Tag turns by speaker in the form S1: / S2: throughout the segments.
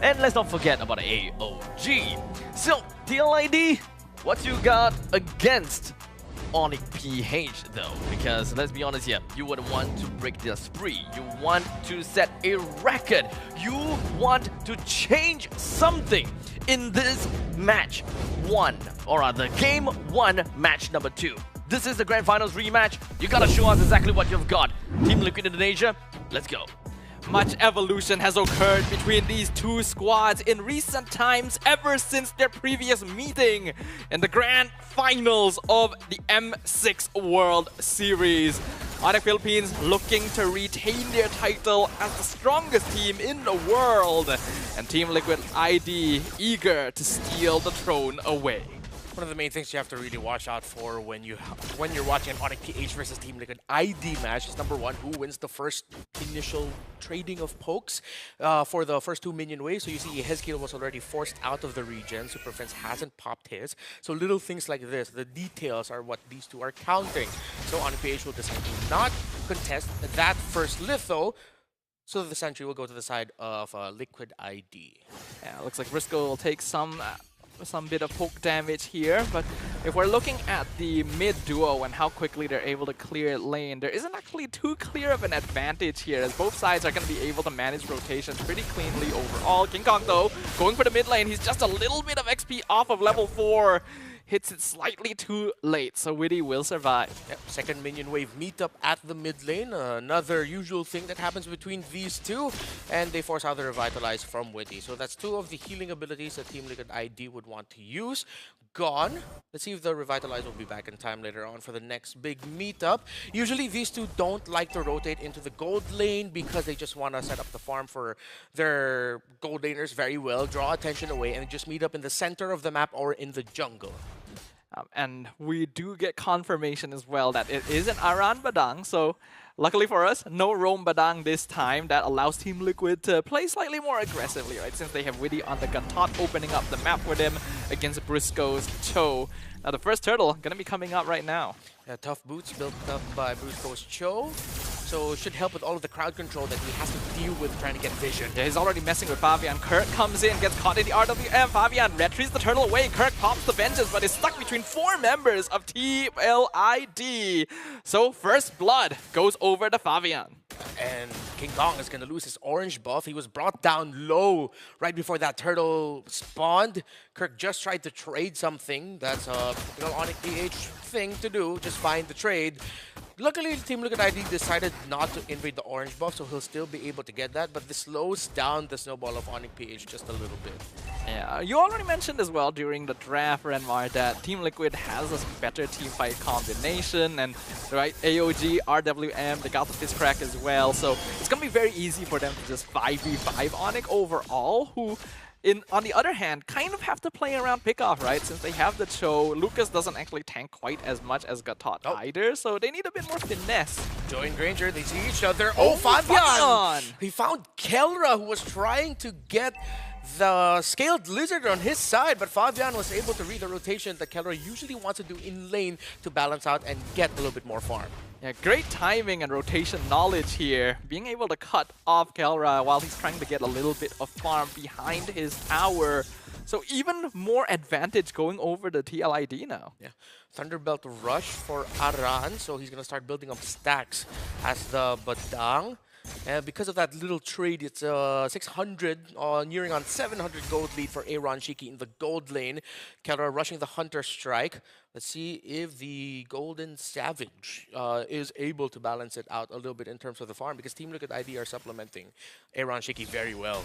S1: And let's not forget about AOG. So, TLID, what you got against ONIC PH though? Because let's be honest here, you would want to break their spree. You want to set a record. You want to change something in this match 1, or rather game 1, match number 2. This is the Grand Finals rematch. You gotta show us exactly what you've got. Team Liquid Indonesia, let's go.
S2: Much evolution has occurred between these two squads in recent times ever since their previous meeting in the Grand Finals of the M6 World Series. ONIC Philippines looking to retain their title as the strongest team in the world, and Team Liquid ID eager to steal the throne away.
S3: One of the main things you have to really watch out for when you're watching an ONIC PH versus Team Liquid ID match is number 1, who wins the first initial trading of pokes for the first 2 minion waves. So you see Hezkiel was already forced out of the region, Super Prince hasn't popped his. So little things like this, the details are what these two are counting. So ONIC PH will decide to not contest that first litho, so the sentry will go to the side of Liquid ID.
S2: Yeah, looks like Briscoe will take some bit of poke damage here, but if we're looking at the mid duo and how quickly they're able to clear lane, there isn't actually too clear of an advantage here, as both sides are going to be able to manage rotations pretty cleanly overall. King Kong though, going for the mid lane, he's just a little bit of XP off of level 4. Hits it slightly too late, so Witty will survive.
S3: Yep, second minion wave meetup at the mid lane. Another usual thing that happens between these two, and they force out the Revitalize from Witty. So that's 2 of the healing abilities that Team Liquid ID would want to use. Gone. Let's see if the Revitalize will be back in time later on for the next big meetup. Usually these two don't like to rotate into the gold lane because they just want to set up the farm for their gold laners very well, draw attention away, and just meet up in the center of the map or in the jungle.
S2: And we do get confirmation as well that it is an Aran Badang, so luckily for us, no Roam Badang this time. That allows Team Liquid to play slightly more aggressively, right? Since they have Witty on the Gatot opening up the map for them against Briscoe's Cho. Now the first turtle gonna be coming out right now.
S3: Yeah, tough boots built up by Briscoe's Cho. So it should help with all of the crowd control that he has to deal with trying to get vision.
S2: Yeah, he's already messing with Fabian. Kirk comes in, gets caught in the RWM. Fabian retrieves the turtle away. Kirk pops the vengeance, but is stuck between 4 members of TLID. So first blood goes over to Fabian.
S3: And King Kong is going to lose his orange buff. He was brought down low right before that turtle spawned. Kirk just tried to trade something. That's a ONIC PH thing to do. Just find the trade. Luckily, Team Liquid ID decided not to invade the orange buff, so he'll still be able to get that, but this slows down the snowball of ONIC PH just a little bit.
S2: Yeah, you already mentioned as well during the draft, Renmar, that Team Liquid has a better team fight combination, and right, AOG, RWM, they got the Fist Crack as well, so it's going to be very easy for them to just 5v5 ONIC overall, who on the other hand, kind of have to play around pickoff, right? Since they have the Cho, Lucas doesn't actually tank quite as much as Gatot either, so they need a bit more finesse.
S3: Joe and Granger, they see each other. Oh, Fabian! He found Kelra, who was trying to get the Scaled Lizard on his side, but Fabian was able to read the rotation that Kelra usually wants to do in lane to balance out and get a little bit more farm.
S2: Yeah, great timing and rotation knowledge here. Being able to cut off Kelra while he's trying to get a little bit of farm behind his tower. So even more advantage going over the TLID now.
S3: Yeah, Thunderbelt Rush for Aran, so he's going to start building up stacks as the Badang. And because of that little trade, it's 600, nearing on 700 gold lead for Aaron Shiki in the gold lane. Kelra rushing the Hunter Strike. Let's see if the Golden Savage is able to balance it out a little bit in terms of the farm, because Team Liquid ID are supplementing Aaron Shiki very well.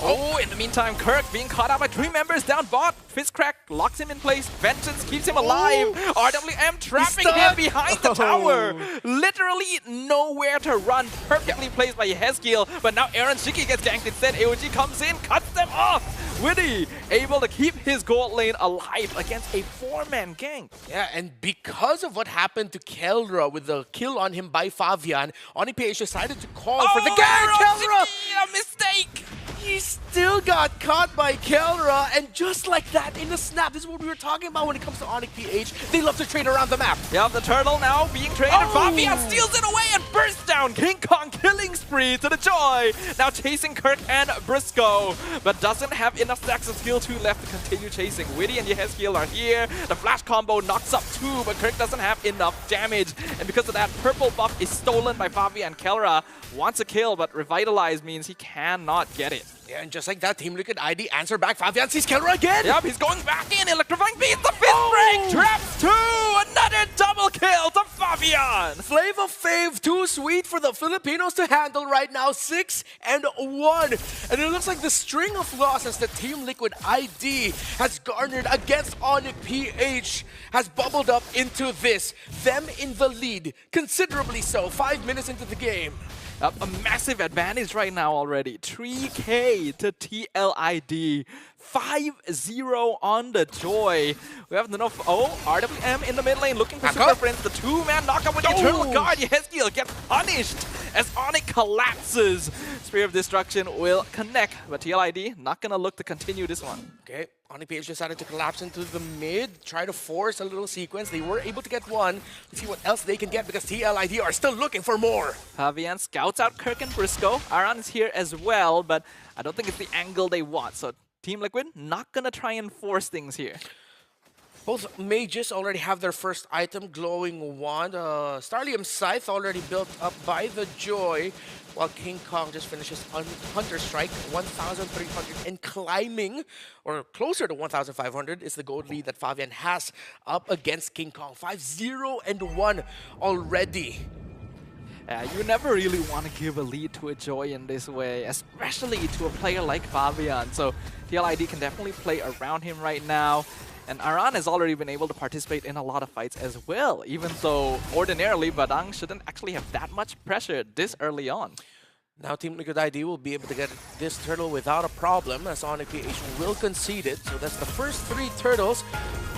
S2: Oh, in the meantime, Kirk being caught out by 3 members down bot. Fist Crack locks him in place. Vengeance keeps him alive. RWM trapping him behind the tower. Literally nowhere to run. Perfectly placed by Hezkiel. But now Aaron Shiki gets ganked instead. AOG comes in, cuts them off. Witty able to keep his gold lane alive against a 4-man gank.
S3: Yeah, and because of what happened to Kelra with the kill on him by Fabian, ONIC PH decided to call for the gank. Kelra!
S2: A mistake!
S3: He still got caught by Kelra, and just like that, in a snap, this is what we were talking about when it comes to ONIC PH. They love to trade around the map.
S2: Yeah, the turtle now being traded. Fabian steals it away and bursts down. King Kong killing spree to the Joy. Now chasing Kirk and Briscoe, but doesn't have enough stacks of skill 2 left to continue chasing. Witty and Yehezkiel are here. The flash combo knocks up 2, but Kirk doesn't have enough damage. And because of that, purple buff is stolen by Fabian. Kelra wants a kill, but Revitalize means he cannot get it.
S3: Yeah, and just like that, Team Liquid ID answer back. Fabian sees Kelra again.
S2: Yep, he's going back in. Electrifying beat the fifth break. Traps 2. Another double kill to Fabian.
S3: Flavor Fave, too sweet for the Filipinos to handle right now. 6-1. And it looks like the string of losses that Team Liquid ID has garnered against ONIC PH has bubbled up into this. Them in the lead, considerably so, 5 minutes into the game.
S2: A massive advantage right now already. 3K to TLID. 5-0 on the Joy. We have enough. RWM in the mid lane looking for Super Friends. The 2-man knockup with the Eternal Guard. Yehezkiel gets punished as ONIC collapses. Spear of Destruction will connect, but TLID not gonna look to continue this one.
S3: Okay, ONIC PH decided to collapse into the mid, try to force a little sequence. They were able to get one. Let's see what else they can get because TLID are still looking for more.
S2: Fabian scouts out Kirk and Briscoe. Aran is here as well, but I don't think it's the angle they want. So Team Liquid not gonna try and force things here.
S3: Both mages already have their first item, Glowing Wand. Starlium Scythe already built up by the Joy, while King Kong just finishes on Hunter Strike, 1,300 and climbing, or closer to 1,500 is the gold lead that Fabian has up against King Kong. 5-0-1 already.
S2: You never really want to give a lead to a Joy in this way, especially to a player like Fabian. So TLID can definitely play around him right now. And Aran has already been able to participate in a lot of fights as well, even though ordinarily Badang shouldn't actually have that much pressure this early on.
S3: Now Team Liquid ID will be able to get this turtle without a problem, as ONIC PH will concede it. So that's the first 3 turtles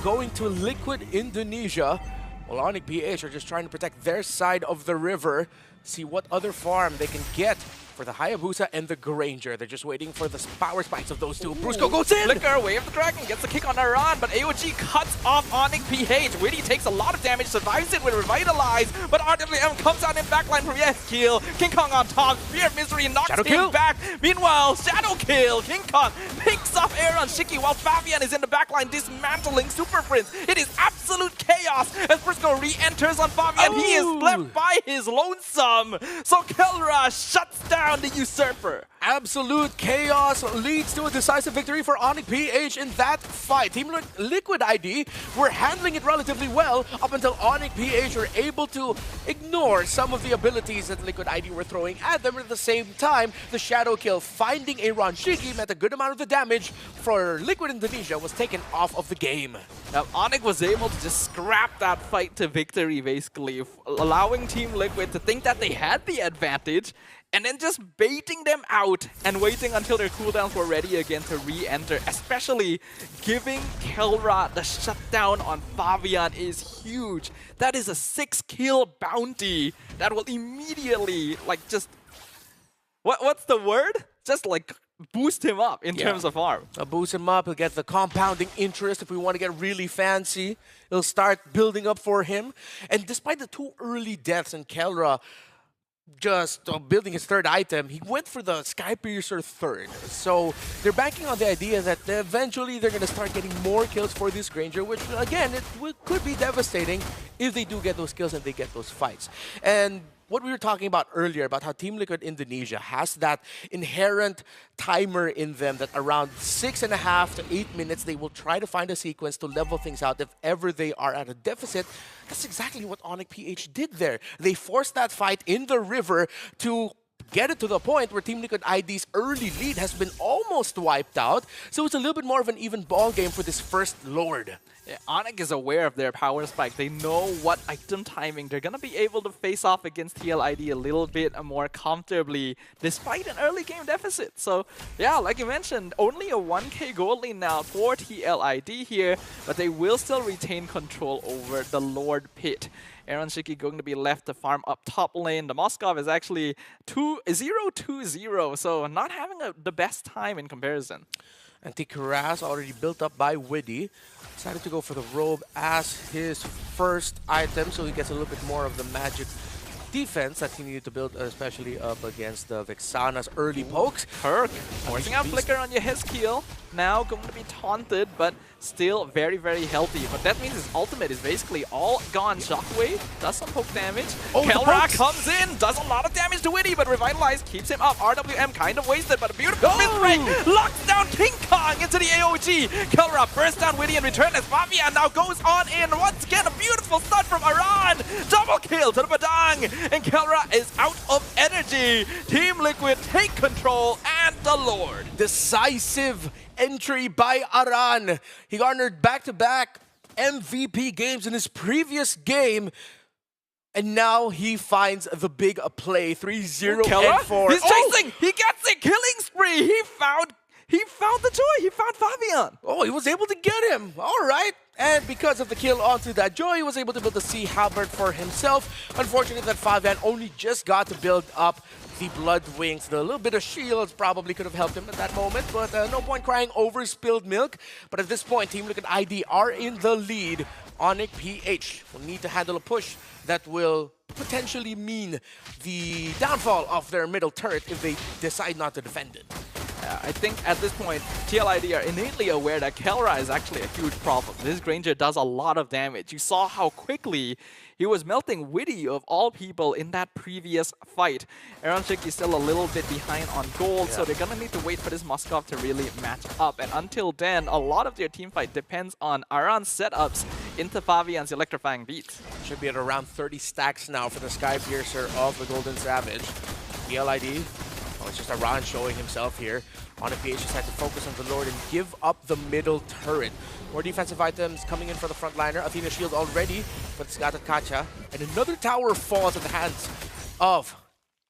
S3: going to Liquid Indonesia. While ONIC PH are just trying to protect their side of the river, see what other farm they can get for the Hayabusa and the Granger. They're just waiting for the power spikes of those two. Brusco goes in!
S2: Flicker, Wave the Dragon, gets the kick on Aran, but AOG cuts off ONIC PH. Witty takes a lot of damage, survives it with Revitalize, but RWM comes out in backline from Yehezkiel. King Kong on top, Spear of Misery knocks him back. Meanwhile, Shadow Kill, King Kong picks off Aaron Shiki while Fabian is in the backline dismantling Super Prince. It is absolute chaos as Briscoe re-enters on Fabian. He is left by his lonesome. So Kelra shuts down the Usurper.
S3: Absolute chaos leads to a decisive victory for ONIC PH in that fight. Team Liquid ID were handling it relatively well up until ONIC PH were able to ignore some of the abilities that Liquid ID were throwing at them. At the same time, the Shadow Kill finding a Ranshiki meant a good amount of the damage for Liquid Indonesia was taken off of the game.
S2: Now, ONIC was able to just scrap that fight to victory, basically, allowing Team Liquid to think that they had the advantage, and then just baiting them out and waiting until their cooldowns were ready again to re-enter. Especially giving Kelra the shutdown on Fabian is huge. That is a 6-kill bounty that will immediately, like, just... What's the word? Just, like, boost him up in terms of farm.
S3: Boost him up, he'll get the compounding interest. If we want to get really fancy, it'll start building up for him. And despite the 2 early deaths in Kelra, just building his 3rd item, he went for the Sky Piercer 3rd. So they're banking on the idea that eventually they're going to start getting more kills for this Granger, which again, could be devastating if they do get those kills and they get those fights. And what we were talking about earlier about how Team Liquid Indonesia has that inherent timer in them that around 6.5 to 8 minutes they will try to find a sequence to level things out if ever they are at a deficit. That's exactly what ONIC PH did there. They forced that fight in the river to get it to the point where Team Liquid ID's early lead has been almost wiped out. So it's a little bit more of an even ball game for this first Lord.
S2: Yeah, ONIC is aware of their power spike. They know what item timing. They're going to be able to face off against TLID a little bit more comfortably despite an early game deficit. So yeah, like you mentioned, only a 1k gold lead now for TLID here, but they will still retain control over the Lord Pit. Aaron Shiki going to be left to farm up top lane. The Moskov is actually 0-2-0, so not having the best time in comparison.
S3: Anti-Cuirass already built up by Widdy. Decided to go for the robe as his first item, so he gets a little bit more of the magic defense that he needed to build, especially up against the Vexana's early pokes.
S2: Kirk forcing out Flicker on your Heskeel. Now going to be taunted, but still very, very healthy. But that means his ultimate is basically all gone. Shockwave does some poke damage.
S3: Oh,
S2: Kelra comes in, does a lot of damage to Widdy, but Revitalize keeps him up. RWM kind of wasted, but a beautiful mid break locks down King Kong into the AOG. Kelra bursts down Widdy in return as Fabian now goes on in. Once again, a beautiful stun from Aran. Double kill to the Badang, and Kelra is out of energy. Team Liquid take control, and the Lord.
S3: Decisive entry by Aran. He garnered back-to-back MVP games in his previous game, and now he finds the big play. 3-0 and 4.
S2: He's chasing! He gets it! Killing spree! He found the joy! He found Fabian!
S3: Oh, he was able to get him! Alright! And because of the kill onto that joy, he was able to build the Sea Halberd for himself. Unfortunately, that Fabian only just got to build up the Blood Wings. The little bit of shields probably could have helped him at that moment, but no point crying over spilled milk. But at this point, Team Liquid ID are in the lead. ONIC PH will need to handle a push that will potentially mean the downfall of their middle turret if they decide not to defend it.
S2: I think at this point, TLID are innately aware that Kelra is actually a huge problem. This Granger does a lot of damage. You saw how quickly he was melting Widdy of all people in that previous fight. Aaron Shiki is still a little bit behind on gold, so they're gonna need to wait for this Moskov to really match up. And until then, a lot of their team fight depends on Aran's setups into Fabian's electrifying beats.
S3: Should be at around 30 stacks now for the Skypiercer of the Golden Savage. TLID. Oh, it's just Aran showing himself here. ONIC PH just had to focus on the Lord and give up the middle turret. More defensive items coming in for the frontliner. Athena shield already, but it's got a Kacha. And another tower falls at the hands of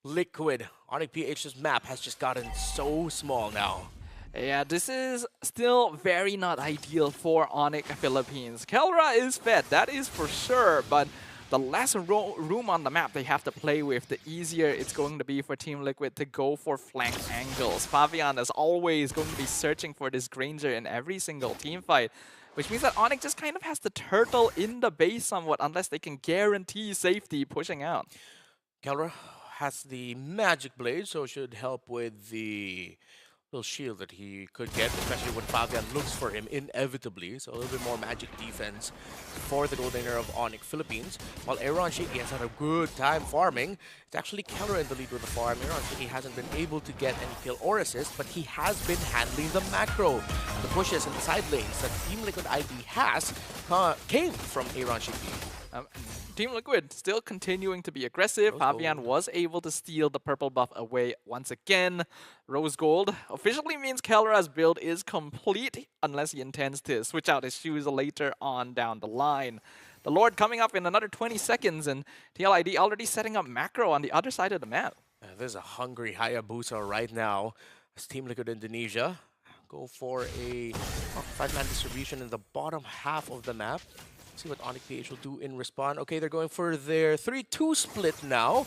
S3: Liquid. ONIC PH's map has just gotten so small now.
S2: Yeah, this is still very not ideal for ONIC Philippines. Kelra is fed, that is for sure, but the less room on the map they have to play with, the easier it's going to be for Team Liquid to go for flank angles. Fabian is always going to be searching for this Granger in every single team fight, which means that ONIC just kind of has to turtle in the base somewhat unless they can guarantee safety pushing out.
S3: Kelra has the Magic Blade, so it should help with the little shield that he could get, especially when Fabian looks for him inevitably. So a little bit more magic defense for the Goldener of ONIC Philippines. While Aaron Shiki has had a good time farming, it's actually Kelra in the lead with the farm. Aaron Shiki hasn't been able to get any kill or assist, but he has been handling the macro. The pushes in the side lanes that Team Liquid ID has came from Aaron Shiki.
S2: Team Liquid still continuing to be aggressive. Fabian was able to steal the purple buff away once again. Rose Gold officially means Kelra's build is complete unless he intends to switch out his shoes later on down the line. The Lord coming up in another 20 seconds, and TLID already setting up macro on the other side of the map.
S3: There's a hungry Hayabusa right now as Team Liquid Indonesia go for a 5-man distribution in the bottom half of the map. See what ONIC PH will do in response. Okay, they're going for their 3-2 split now.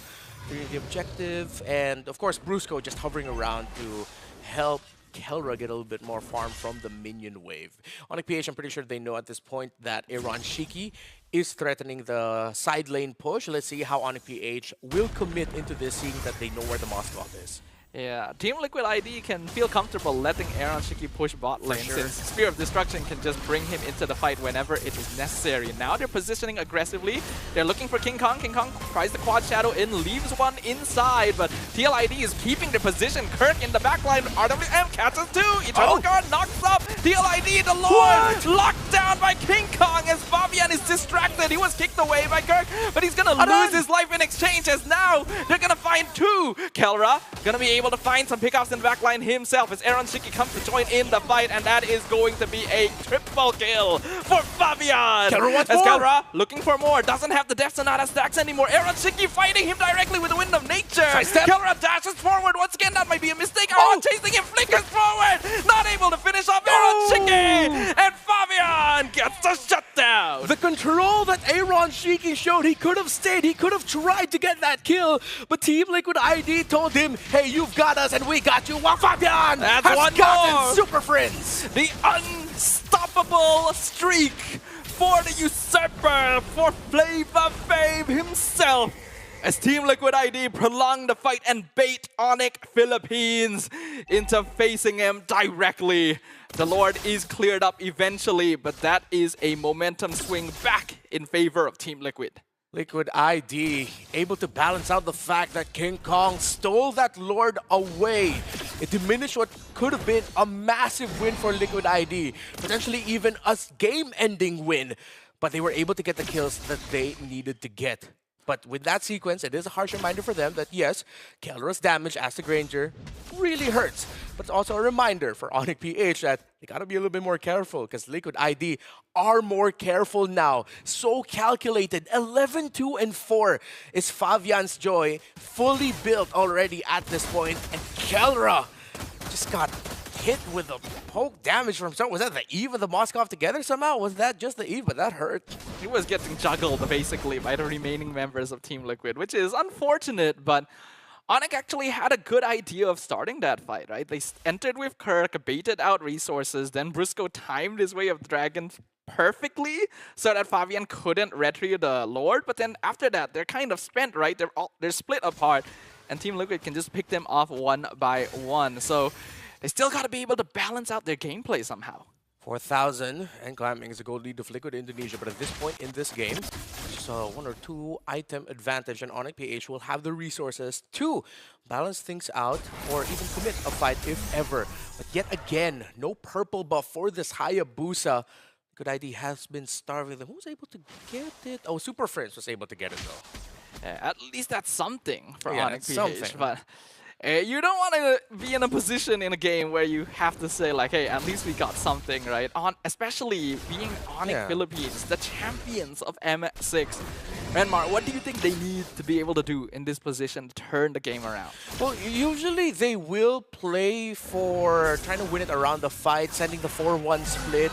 S3: They're in the objective, and of course Brusco just hovering around to help Kelra get a little bit more farm from the minion wave. ONIC PH, I'm pretty sure they know at this point that Aaron Shiki is threatening the side lane push. Let's see how ONIC PH will commit into this, seeing that they know where the Moskov is.
S2: Yeah, Team Liquid ID can feel comfortable letting Aaron Shiki push bot lane since Spear of Destruction can just bring him into the fight whenever it is necessary. Now they're positioning aggressively. They're looking for King Kong. King Kong tries the quad shadow in, leaves one inside, but TLID is keeping the position. Kirk in the backline. RWM catches two. Eternal Guard knocks up. TLID, the Lord, locked down by King Kong as Fabian is distracted. He was kicked away by Kirk, but he's gonna lose his life in exchange as now they're gonna find two. Kelra gonna be able to find some pickoffs in the backline himself as Aaron Shiki comes to join in the fight, and that is going to be a triple kill for Fabian. Kelra looking for more, doesn't have the Death Sonata stacks anymore. Aaron Shiki fighting him directly with the Wind of Nature. Kelra dashes forward once again, that might be a mistake. Aaron chasing him, flickers forward, not able to finish off Aaron Shiki, and Fabian gets the shutdown.
S3: The control that Aaron Shiki showed he could have stayed, he could have tried to get that kill, but Team Liquid ID told him, hey, you've got us and we got you, while Fabian
S2: That's
S3: has
S2: one
S3: gotten
S2: more.
S3: Super Friends.
S2: The unstoppable streak for the usurper, for Flavor Fave himself. As Team Liquid ID prolong the fight and bait ONIC Philippines into facing him directly. The Lord is cleared up eventually, but that is a momentum swing back in favor of Team Liquid.
S3: Liquid ID able to balance out the fact that King Kong stole that Lord away. It diminished what could have been a massive win for Liquid ID, potentially even a game-ending win. But they were able to get the kills that they needed to get. But with that sequence, it is a harsh reminder for them that yes, Kelra's damage as the Granger really hurts. But it's also a reminder for ONIC PH that they gotta be a little bit more careful because Liquid ID are more careful now. So calculated. 11-2-4 is Fabian's Joy, fully built already at this point. And Kelra just got hit with a poke damage from someone. Was that the Eve of the Moskov together somehow? Was that just the Eve? But that hurt.
S2: He was getting juggled basically by the remaining members of Team Liquid, which is unfortunate, but ONIC actually had a good idea of starting that fight, right? They entered with Kirk, baited out resources, then Brusco timed his way of Dragon perfectly so that Fabian couldn't retrieve the Lord, but then after that, they're kind of spent, right? They're split apart, and Team Liquid can just pick them off one by one. So they still got to be able to balance out their gameplay somehow.
S3: 4,000 and climbing is a gold lead of Liquid Indonesia, but at this point in this game, just a 1 or 2 item advantage, and ONIC PH will have the resources to balance things out or even commit a fight if ever. But yet again, no purple buff for this Hayabusa. Liquid ID has been starving them. Who was able to get it? Oh, Super Friends was able to get it though.
S2: At least that's something for
S3: Yeah,
S2: ONIC
S3: it's
S2: PH,
S3: something.
S2: but you don't want to be in a position in a game where you have to say like, hey, at least we got something, right? Especially being ONIC Philippines, the champions of M6. Renmar, what do you think they need to be able to do in this position to turn the game around?
S3: Well, usually they will play for trying to win it around the fight, sending the 4-1 split,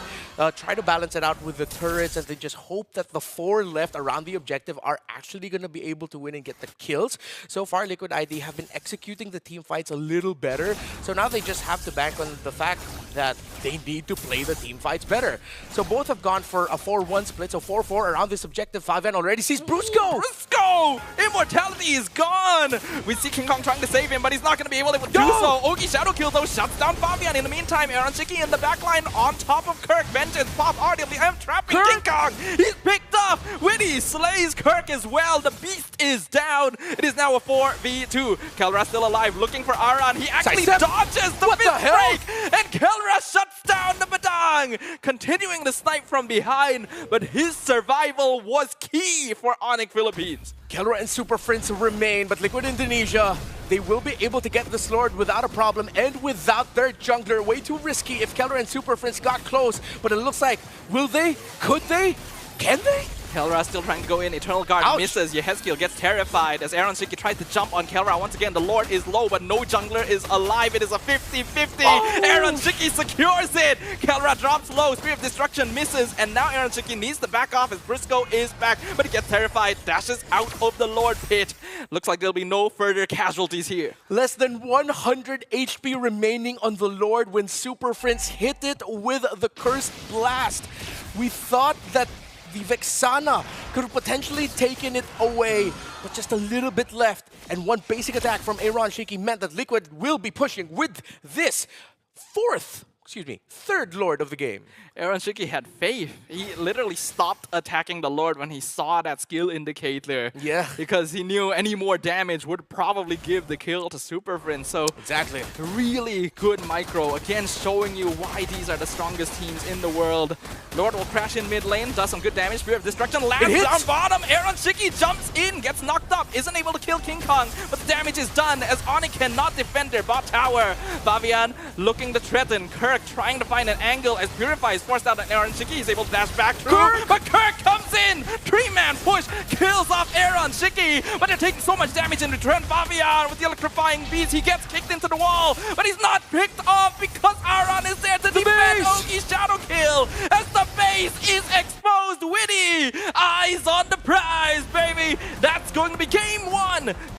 S3: try to balance it out with the turrets, and they just hope that the 4 left around the objective are actually going to be able to win and get the kills. So far, Liquid ID have been executing the team fights a little better, so now they just have to bank on the fact that they need to play the team fights better. So both have gone for a 4-1 split, so 4-4 around this objective. Fabian already sees Brusco!
S2: Brusco! Immortality is gone! We see King Kong trying to save him, but he's not going to be able to do so. Ogi Shadow Kill, though, shuts down Fabian. In the meantime, Aaron Shiki in the backline on top of Kirk. Vengeance, pop RWM, trapping King Kong. He's picked up. Witty slays Kirk as well. The beast is down. It is now a 4v2. Kelra still alive, looking for Aran. He actually dodges the fifth break, and Kelra shuts down the Badang, continuing the snipe from behind, but his survival was key for ONIC Philippines.
S3: Kelra and Super Friends remain, but Liquid Indonesia, they will be able to get this Lord without a problem and without their jungler. Way too risky if Kelra and Super Friends got close, but it looks like, will they? Could they? Can they?
S2: Kelra still trying to go in. Eternal Guard misses. Yehezkiel gets terrified as Aaron Shiki tries to jump on Kelra. Once again, the Lord is low, but no jungler is alive. It is a 50-50. Aaron Shiki secures it. Kelra drops low. Spear of Destruction misses, and now Aaron Shiki needs to back off as Brusco is back, but he gets terrified, dashes out of the Lord pit. Looks like there'll be no further casualties here.
S3: Less than 100 HP remaining on the Lord when Super Friends hit it with the Cursed Blast. We thought that the Vexana could have potentially taken it away, but just a little bit left. And one basic attack from Aaron Shiki meant that Liquid will be pushing with this third Lord of the game.
S2: Aaron Shiki had faith. He literally stopped attacking the Lord when he saw that skill indicator.
S3: Yeah.
S2: Because he knew any more damage would probably give the kill to Super Friends. So
S3: exactly.
S2: Really good micro. Again, showing you why these are the strongest teams in the world. Lord will crash in mid lane, does some good damage. Spear of Destruction lands down bottom. Aaron Shiki jumps in, gets knocked up, isn't able to kill King Kong, but the damage is done as ONIC cannot defend their bot tower. Fabian looking to threaten. Kirk trying to find an angle as Purify is forced out, and Aaron Shiki is able to dash back through. But Kirk comes in! 3-man push, kills off Aaron Shiki, but they're taking so much damage in return. Fabian with the electrifying beast, he gets kicked into the wall, but he's not picked off because Aaron is there to defend Ogi's Shadow Kill as the base is exposed. Witty eyes on the prize, baby. That's going to be game one.